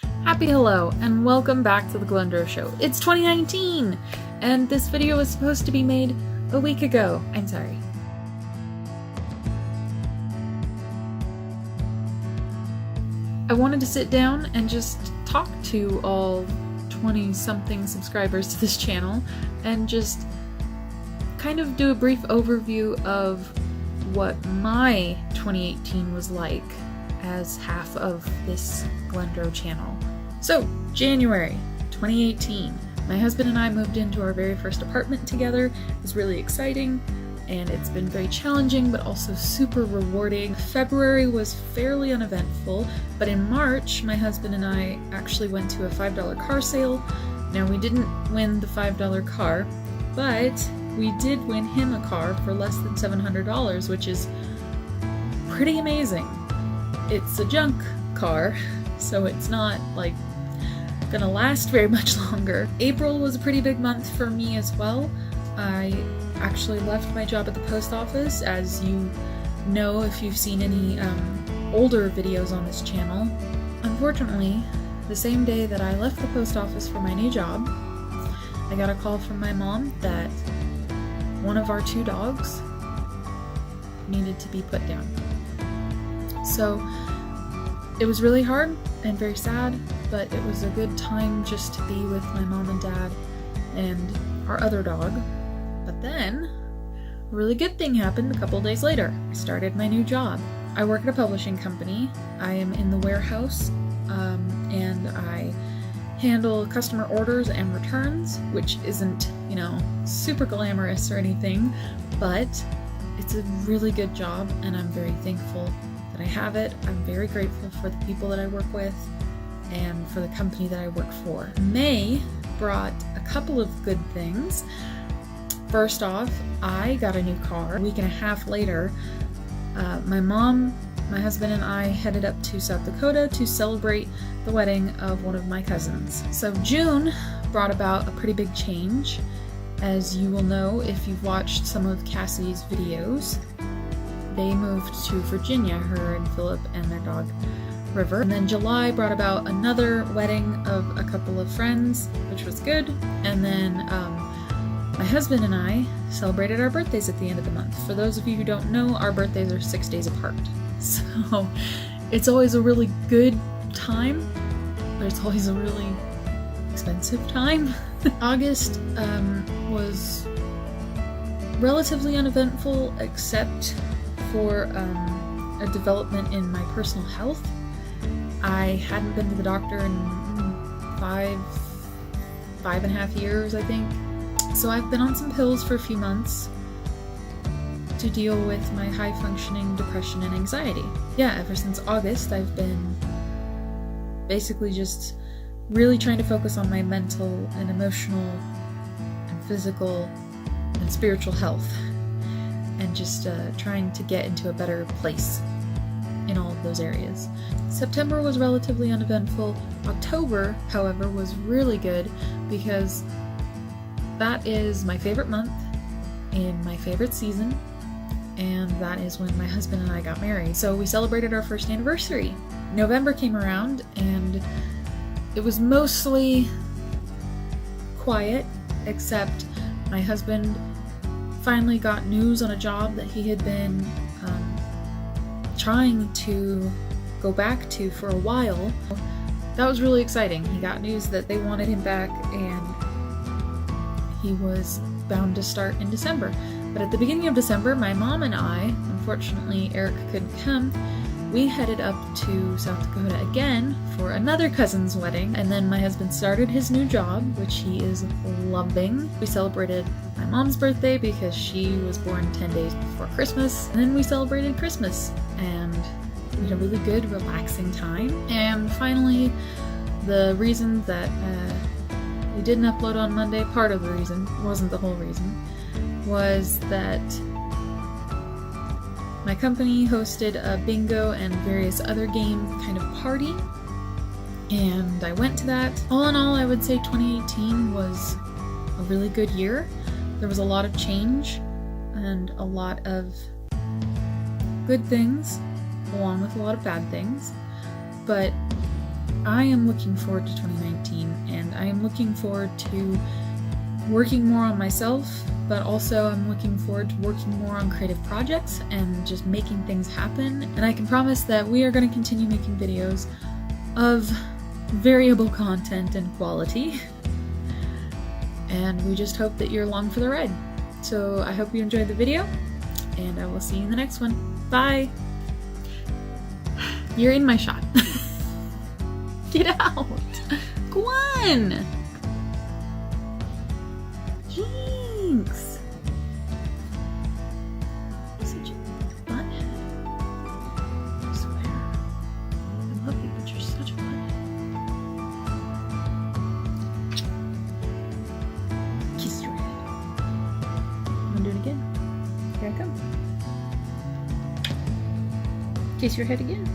Happy hello, and welcome back to the Glendreau Show. It's 2019, and this video was supposed to be made a week ago. I'm sorry. I wanted to sit down and just talk to all 20-something subscribers to this channel and just kind of do a brief overview of what my 2018 was like as half of this Glendreau channel. So, January 2018, my husband and I moved into our very first apartment together. It was really exciting, and it's been very challenging, but also super rewarding. February was fairly uneventful, but in March, my husband and I actually went to a $5 car sale. Now, we didn't win the $5 car, but we did win him a car for less than $700, which is pretty amazing. It's a junk car, so it's not like gonna last very much longer. April was a pretty big month for me as well. I actually left my job at the post office, as you know if you've seen any older videos on this channel. Unfortunately, the same day that I left the post office for my new job, I got a call from my mom that one of our two dogs needed to be put down. So it was really hard and very sad, but it was a good time just to be with my mom and dad and our other dog. But then a really good thing happened a couple days later. I started my new job. I work at a publishing company. I am in the warehouse, and I handle customer orders and returns, which isn't, super glamorous or anything, but it's a really good job, and I'm very thankful that I have it. I'm very grateful for the people that I work with and for the company that I work for. May brought a couple of good things. First off, I got a new car. A week and a half later, my mom, my husband, and I headed up to South Dakota to celebrate the wedding of one of my cousins. So June brought about a pretty big change. As you will know if you've watched some of Cassie's videos, they moved to Virginia, her and Philip and their dog River. And then July brought about another wedding of a couple of friends, which was good. And then my husband and I celebrated our birthdays at the end of the month. For those of you who don't know, our birthdays are 6 days apart. So it's always a really good time, but it's always a really expensive time. August was relatively uneventful, except for a development in my personal health. I hadn't been to the doctor in five and a half years, I think. So I've been on some pills for a few months to deal with my high-functioning depression and anxiety. Yeah, ever since August, I've been basically just really trying to focus on my mental and emotional and physical and spiritual health, and just trying to get into a better place in all of those areas. September was relatively uneventful. October, however, was really good because that is my favorite month in my favorite season, and that is when my husband and I got married. So we celebrated our first anniversary. November came around, and it was mostly quiet, except my husband finally got news on a job that he had been trying to go back to for a while. That was really exciting. He got news that they wanted him back, and he was bound to start in December. But at the beginning of December, my mom and I, unfortunately Eric couldn't come, we headed up to South Dakota again for another cousin's wedding, and then my husband started his new job, which he is loving. We celebrated my mom's birthday because she was born 10 days before Christmas, and then we celebrated Christmas, and we had a really good, relaxing time. And finally, the reason that we didn't upload on Monday, part of the reason, wasn't the whole reason, was that my company hosted a bingo and various other game kind of party, and I went to that. All in all, I would say 2018 was a really good year. There was a lot of change and a lot of good things, along with a lot of bad things, but I am looking forward to 2019, and I am looking forward to working more on myself, but also I'm looking forward to working more on creative projects and just making things happen. And I can promise that we are going to continue making videos of variable content and quality. And we just hope that you're along for the ride. So I hope you enjoyed the video, and I will see you in the next one. Bye! You're in my shot. Get out! Go on! Jinx! You're such a butthead. I swear. I love you, but you're such a butthead. Kiss your head. I'm gonna do it again. Here I come. Kiss your head again.